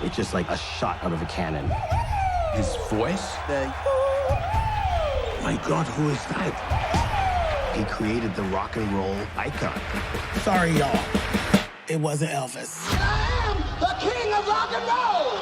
It's just like a shot out of a cannon. His voice? My God, who is that? He created the rock and roll icon. Sorry, y'all. It wasn't Elvis. I am the king of rock and roll!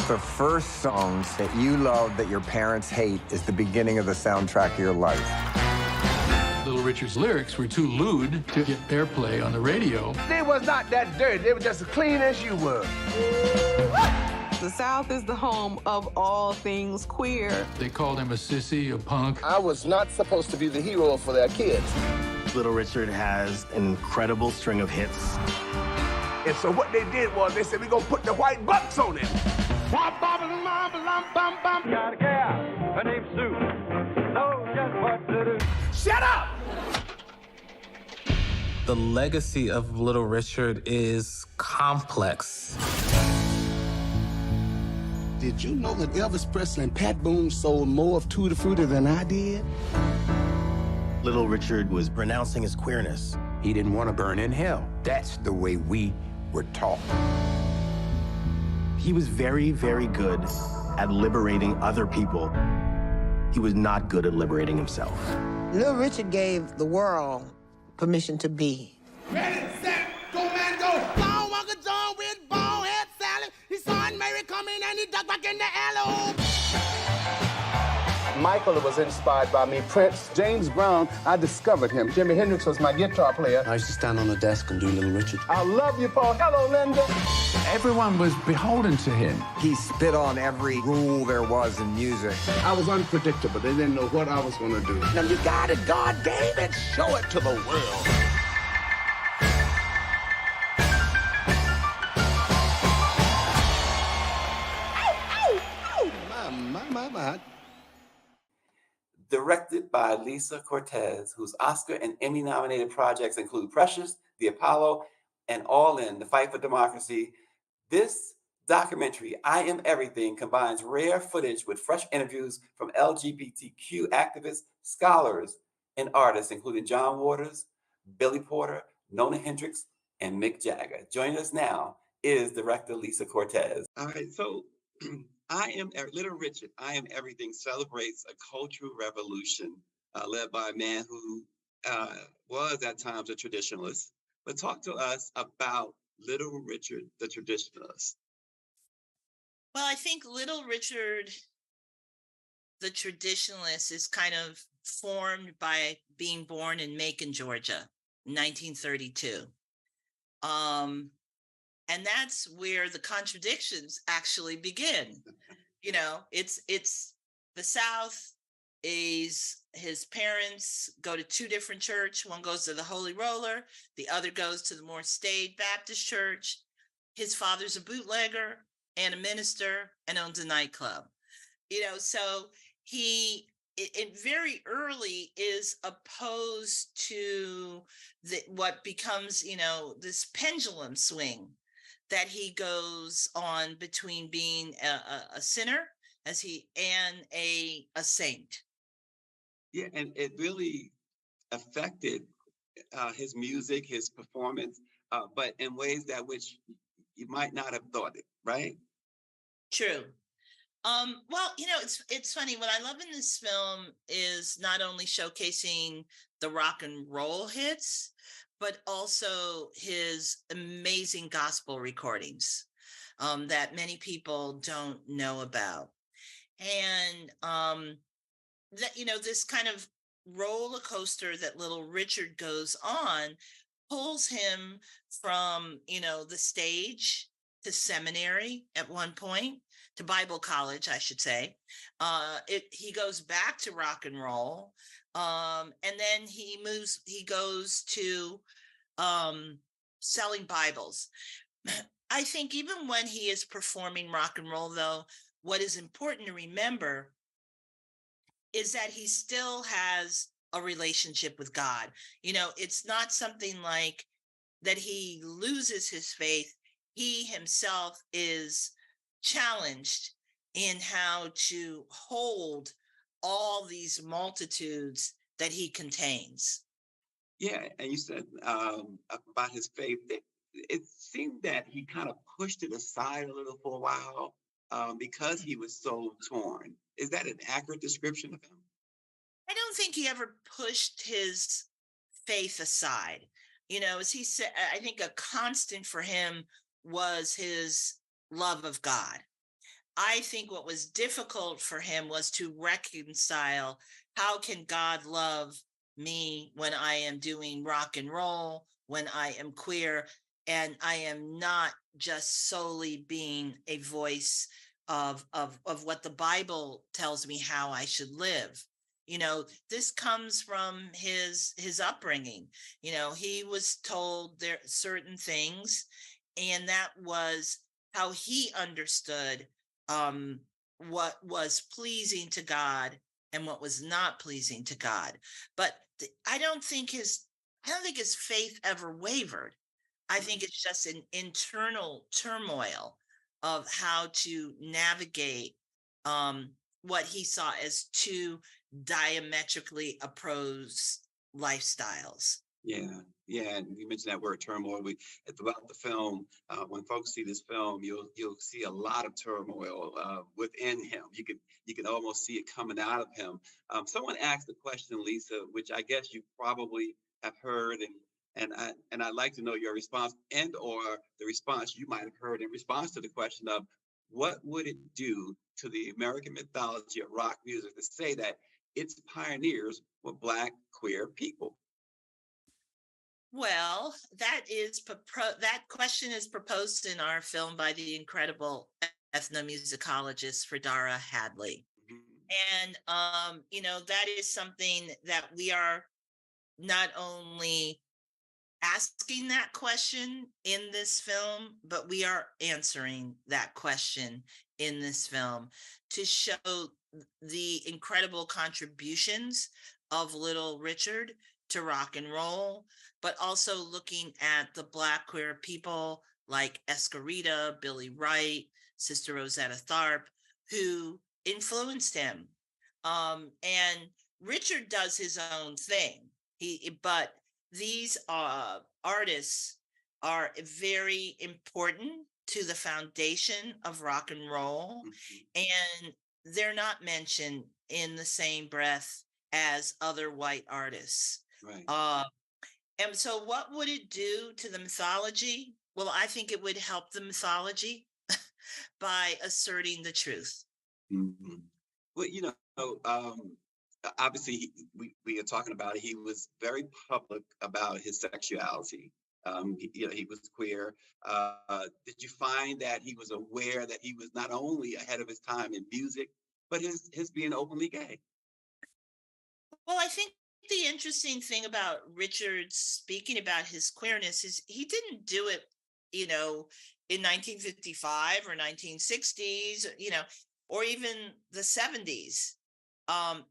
The first songs that you love that your parents hate is the beginning of the soundtrack of your life. Little Richard's lyrics were too lewd to get airplay on the radio. They was not that dirty. They were just as clean as you were. The South is the home of all things queer. They called him a sissy, a punk. I was not supposed to be the hero for their kids. Little Richard has an incredible string of hits. And so what they did was they said, we're going to put the white butts on it. Got a gal, her name's Sue. Knows just what to do. Shut up! The legacy of Little Richard is complex. Did you know that Elvis Presley and Pat Boone sold more of Tutti Frutti than I did? Little Richard was renouncing his queerness. He didn't want to burn in hell. That's the way we were taught. He was very, very good at liberating other people. He was not good at liberating himself. Little Richard gave the world permission to be. Ready, set, go, man, go! Long Uncle John with bald head salad. He saw Aunt Mary coming and he ducked back in the alley. Michael was inspired by me. Prince, James Brown, I discovered him. Jimi Hendrix was my guitar player. I used to stand on the desk and do Little Richard. I love you, Paul. Hello, Linda. Everyone was beholden to him. He spit on every rule there was in music. I was unpredictable. They didn't know what I was going to do. Now you got it, God gave it. Show it to the world. My. Directed by Lisa Cortes, whose Oscar and Emmy-nominated projects include Precious, The Apollo, and All In, The Fight for Democracy. This documentary, I Am Everything, combines rare footage with fresh interviews from LGBTQ activists, scholars, and artists, including John Waters, Billy Porter, Nona Hendrix, and Mick Jagger. Joining us now is director Lisa Cortes. All right, so Little Richard, I Am Everything celebrates a cultural revolution led by a man who was at times a traditionalist. But talk to us about Little Richard, the traditionalist. Well, I think Little Richard, the traditionalist, is kind of formed by being born in Macon, Georgia, 1932. And that's where the contradictions actually begin. You know, it's the South. Is his parents go to two different churches. One goes to the Holy Roller. The other goes to the more staid Baptist church. His father's a bootlegger and a minister and owns a nightclub. You know, so it very early is opposed to what becomes, you know, this pendulum swing that he goes on between being a sinner and a saint. Yeah, and it really affected his music, his performance, but in ways that which you might not have thought it, right? True. Well, you know, it's funny. What I love in this film is not only showcasing the rock and roll hits, but also his amazing gospel recordings that many people don't know about. And that, you know, this kind of roller coaster that Little Richard goes on pulls him from, you know, the stage to seminary at one point, to Bible college, I should say. He goes back to rock and roll. And then he goes to selling Bibles. I think even when he is performing rock and roll, though, what is important to remember is that he still has a relationship with God. You know, it's not something like that he loses his faith. He himself is challenged in how to hold all these multitudes that he contains. Yeah, and you said about his faith. It seemed that he kind of pushed it aside a little for a while because he was so torn. Is that an accurate description of him? I don't think he ever pushed his faith aside. As he said, I think a constant for him was his love of God. I think what was difficult for him was to reconcile how can God love me when I am doing rock and roll, when I am queer, and I am not just solely being a voice of what the Bible tells me how I should live. This comes from his upbringing. He was told there certain things, and that was how he understood what was pleasing to God and what was not pleasing to God. But I don't think his faith ever wavered. I think it's just an internal turmoil of how to navigate what he saw as two diametrically opposed lifestyles. Yeah, yeah. And you mentioned that word turmoil. Throughout the film, when folks see this film, you'll see a lot of turmoil within him. You can almost see it coming out of him. Someone asked the question, Lisa, which I guess you probably have heard, and I'd like to know your response and or the response you might have heard in response to the question of what would it do to the American mythology of rock music to say that its pioneers were Black queer people? Well, that question is proposed in our film by the incredible ethnomusicologist Fredara Hadley. And that is something that we are not only asking that question in this film, but we are answering that question in this film to show the incredible contributions of Little Richard to rock and roll, but also looking at the Black queer people like Escarita, Billy Wright, Sister Rosetta Tharpe, who influenced him. And Richard does his own thing. But these artists are very important to the foundation of rock and roll, and they're not mentioned in the same breath as other white artists. Right. And so what would it do to the mythology? Well, I think it would help the mythology by asserting the truth. Mm-hmm. Well, obviously we are talking about it. He was very public about his sexuality. He was queer. Did you find that he was aware that he was not only ahead of his time in music, but his being openly gay? Well, I think the interesting thing about Richard speaking about his queerness is he didn't do it, in 1955 or 1960s, or even the 70s.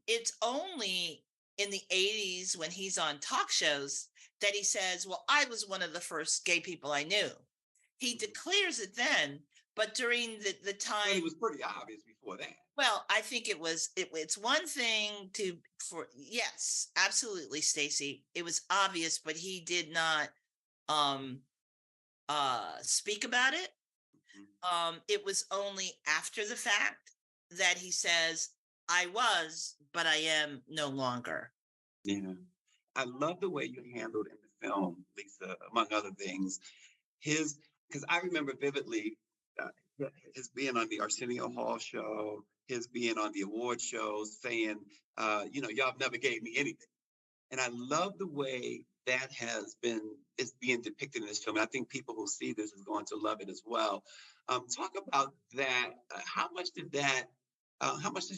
It's only in the 80s when he's on talk shows that he says, well, I was one of the first gay people I knew. He declares it then, but during the time... Well, he was pretty obvious before that. Well, I think it's one thing yes, absolutely, Stacy. It was obvious, but he did not speak about it. It was only after the fact that he says, I was, but I am no longer. Yeah. I love the way you handled in the film, Lisa, among other things, because I remember vividly his being on the Arsenio Hall show, his being on the award shows saying, y'all never gave me anything. And I love the way that is being depicted in this film. And I think people who see this is going to love it as well. Talk about that. How much did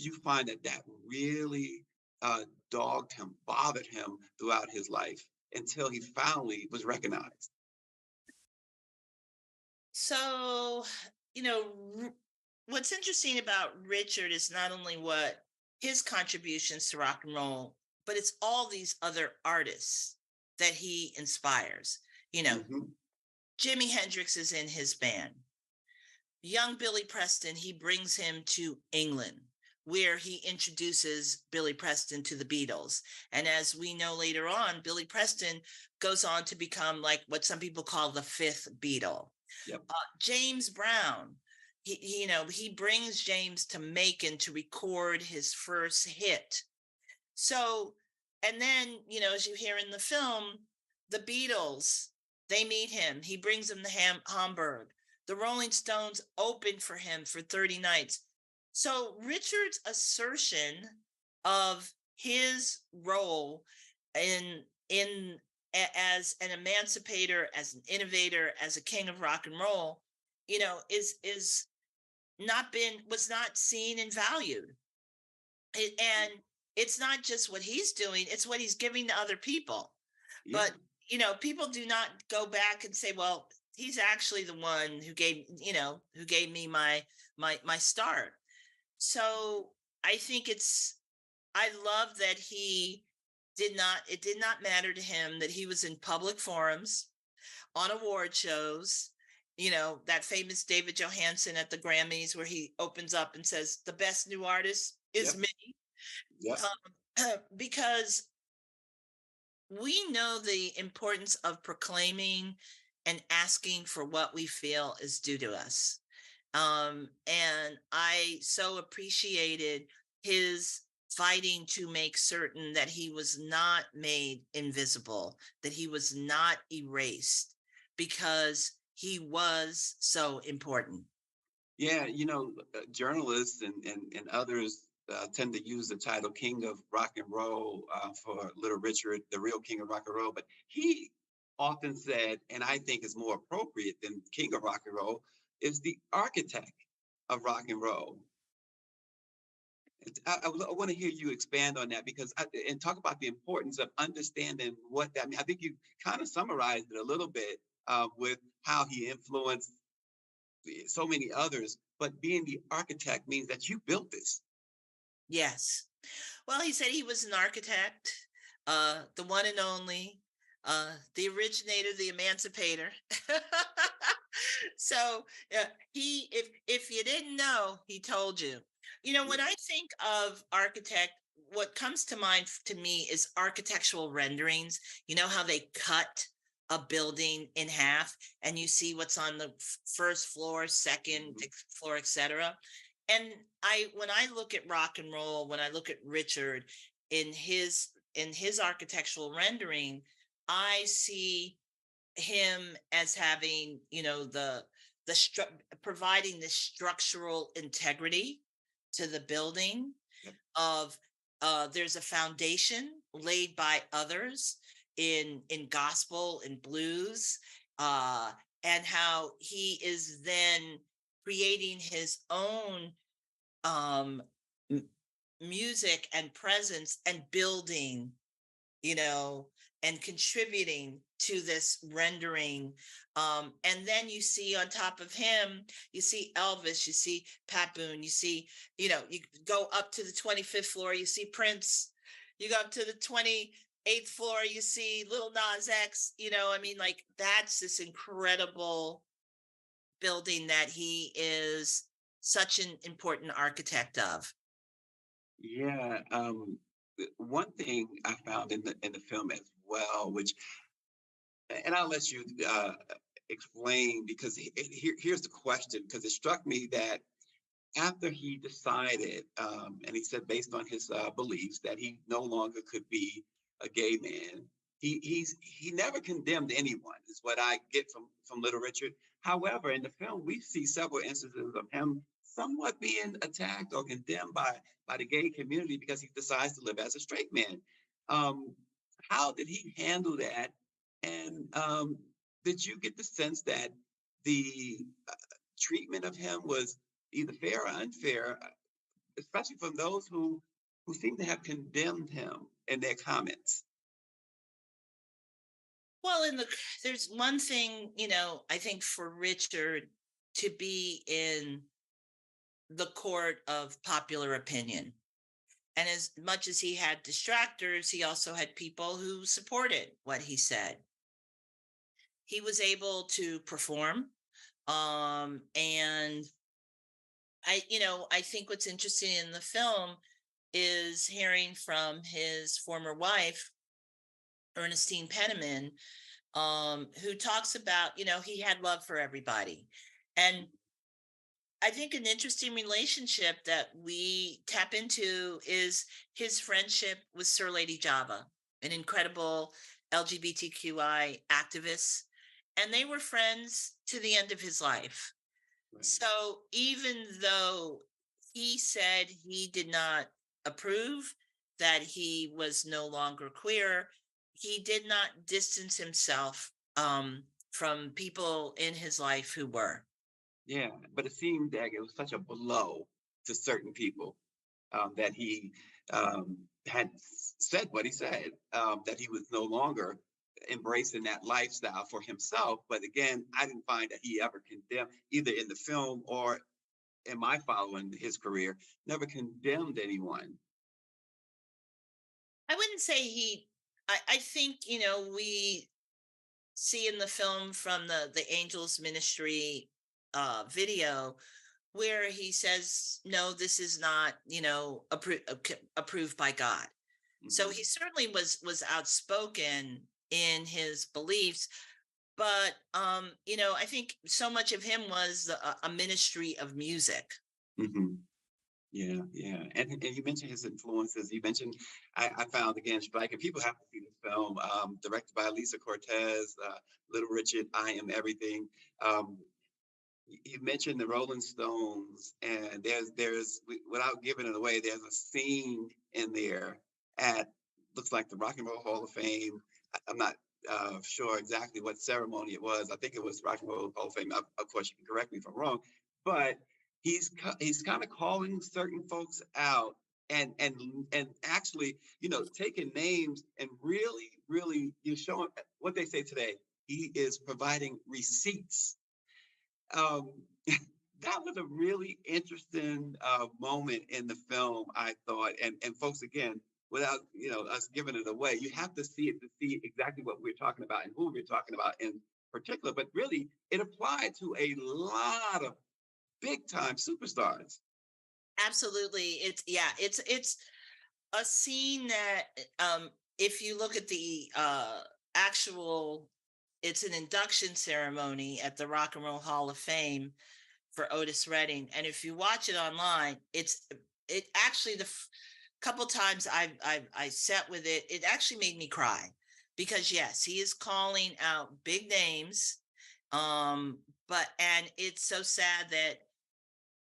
you find that really dogged him, bothered him throughout his life until he finally was recognized? So, what's interesting about Richard is not only what his contributions to rock and roll, but it's all these other artists that he inspires. Jimi Hendrix is in his band. Young Billy Preston, he brings him to England where he introduces Billy Preston to the Beatles. And as we know later on, Billy Preston goes on to become like what some people call the fifth Beatle. Yep. James Brown, he brings James to Macon to record his first hit. So, and then, as you hear in the film, the Beatles, they meet him. He brings them to Hamburg. The Rolling Stones opened for him for 30 nights. So Richard's assertion of his role in as an emancipator, as an innovator, as a king of rock and roll, is was not seen and valued. And it's not just what he's doing, it's what he's giving to other people. Yeah. But people do not go back and say, well, he's actually the one who gave me my start. So I think I love that it did not matter to him that he was in public forums, on award shows, that famous David Johansen at the Grammys where he opens up and says, the best new artist is me. Yep. Because we know the importance of proclaiming and asking for what we feel is due to us. And I so appreciated his fighting to make certain that he was not made invisible, that he was not erased, because he was so important. Yeah, journalists and others tend to use the title King of Rock and Roll for Little Richard, the real King of Rock and Roll. But he often said, and I think is more appropriate than King of Rock and Roll, is the architect of rock and roll. I want to hear you expand on that and talk about the importance of understanding what that means. I think you kind of summarized it a little bit with how he influenced so many others, but being the architect means that you built this. Yes. Well, he said he was an architect, the one and only, the originator, the emancipator. So if you didn't know, he told you. When I think of architect, what comes to mind to me is architectural renderings. You know how they cut a building in half and you see what's on the first floor, second floor, etc. And when I look at rock and roll, when I look at Richard in his architectural rendering, I see him as having, providing the structural integrity to the building. Yep. Of there's a foundation laid by others in gospel and blues, and how he is then creating his own music and presence and building, and contributing to this rendering. And then you see on top of him, you see Elvis, you see Pat Boone, you see, you go up to the 25th floor, you see Prince, you go up to the 28th floor, you see Lil Nas X, that's this incredible building that he is such an important architect of. Yeah. One thing I found in the film as well, and I'll let you explain, because here's the question, because it struck me that after he decided, and he said based on his beliefs that he no longer could be a gay man, he never condemned anyone, is what I get from Little Richard. However, in the film, we see several instances of him somewhat being attacked or condemned by the gay community because he decides to live as a straight man. How did he handle that? And did you get the sense that the treatment of him was either fair or unfair, especially from those who seem to have condemned him in their comments? Well, there's one thing, I think for Richard to be in the court of popular opinion. And as much as he had distractors, he also had people who supported what he said. He was able to perform, and I think what's interesting in the film is hearing from his former wife, Ernestine Penniman, who talks about, he had love for everybody. And I think an interesting relationship that we tap into is his friendship with Sir Lady Java, an incredible LGBTQI activist. And they were friends to the end of his life. Right. So even though he said he did not approve, that he was no longer queer, he did not distance himself from people in his life who were. Yeah, but it seemed that it was such a blow to certain people that he had said what he said, that he was no longer embracing that lifestyle for himself. But again, I didn't find that he ever condemned, either in the film or in my following his career, never condemned anyone. I wouldn't say I think, we see in the film from the Angels Ministry video where he says, no, this is not, approved by God. Mm-hmm. So he certainly was outspoken in his beliefs, but I think so much of him was a ministry of music. Mm-hmm. Yeah, yeah. And you mentioned his influences. You mentioned, I found, again, striking. People have to see this film, directed by Lisa Cortes, Little Richard, I Am Everything. You mentioned the Rolling Stones, and without giving it away, there's a scene in there looks like the Rock and Roll Hall of Fame. I'm not sure exactly what ceremony it was. I think it was Rock and Roll Hall of Fame. Of course, you can correct me if I'm wrong, but he's kind of calling certain folks out and actually, taking names and really showing what they say today. He is providing receipts. That was a really interesting moment in the film, I thought. And folks, again, without us giving it away, you have to see it to see exactly what we're talking about and who we're talking about in particular. But really, it applied to a lot of big time superstars. Absolutely. It's a scene that if you look at the actual, it's an induction ceremony at the Rock and Roll Hall of Fame for Otis Redding, and if you watch it online, it actually the couple times I sat with it, it actually made me cry, because yes, he is calling out big names, and it's so sad that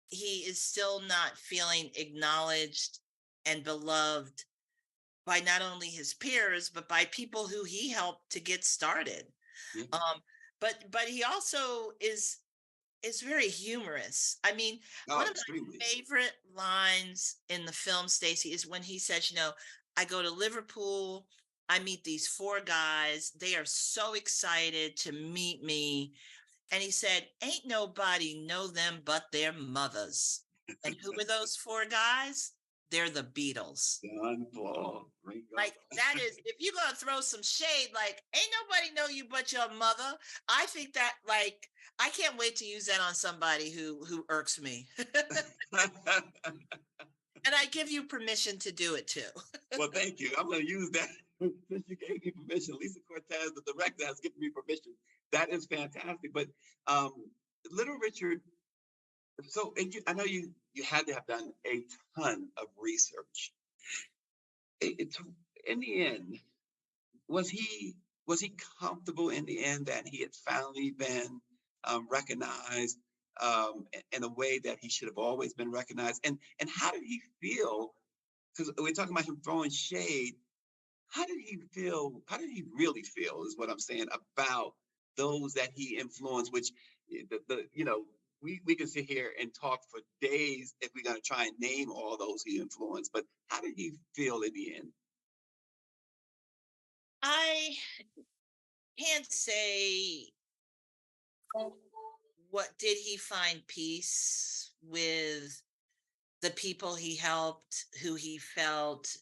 he is still not feeling acknowledged and beloved by not only his peers, but by people who he helped to get started. Mm-hmm. But he also is very humorous. I mean, one of my favorite lines in the film, Stacy, is when he says, I go to Liverpool, I meet these 4 guys. They are so excited to meet me. And he said, ain't nobody know them but their mothers. And who were those 4 guys? They're the Beatles. John, Paul, Ringo. Like, that is, if you're going to throw some shade, like, ain't nobody know you but your mother. I think that, like, I can't wait to use that on somebody who irks me. And I give you permission to do it too. Well, thank you. I'm going to use that. Since you gave me permission, Lisa Cortes, the director, has given me permission. That is fantastic. But Little Richard, so I know you had to have done a ton of research. In the end, was he comfortable in the end that he had finally been recognized in a way that he should have always been recognized? And how did he feel? Because we're talking about him throwing shade. How did he feel? How did he really feel is what I'm saying about those that he influenced, which we can sit here and talk for days if we're going to try and name all those he influenced. But how did he feel in the end? I can't say what did he find peace with the people he helped, who he felt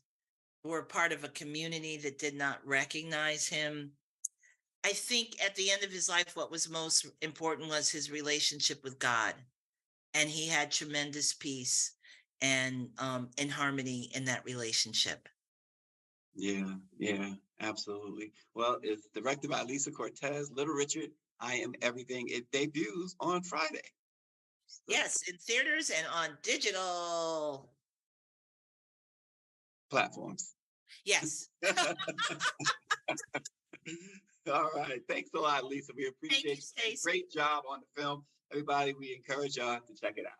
were part of a community that did not recognize him. I think at the end of his life, what was most important was his relationship with God. and he had tremendous peace and harmony in that relationship. Yeah, absolutely. Well, it's directed by Lisa Cortes. Little Richard, I Am Everything. It debuts on Friday. So. Yes, in theaters and on digital platforms. Yes. All right. Thanks a lot, Lisa. We appreciate it. Great job on the film. Everybody, we encourage y'all to check it out.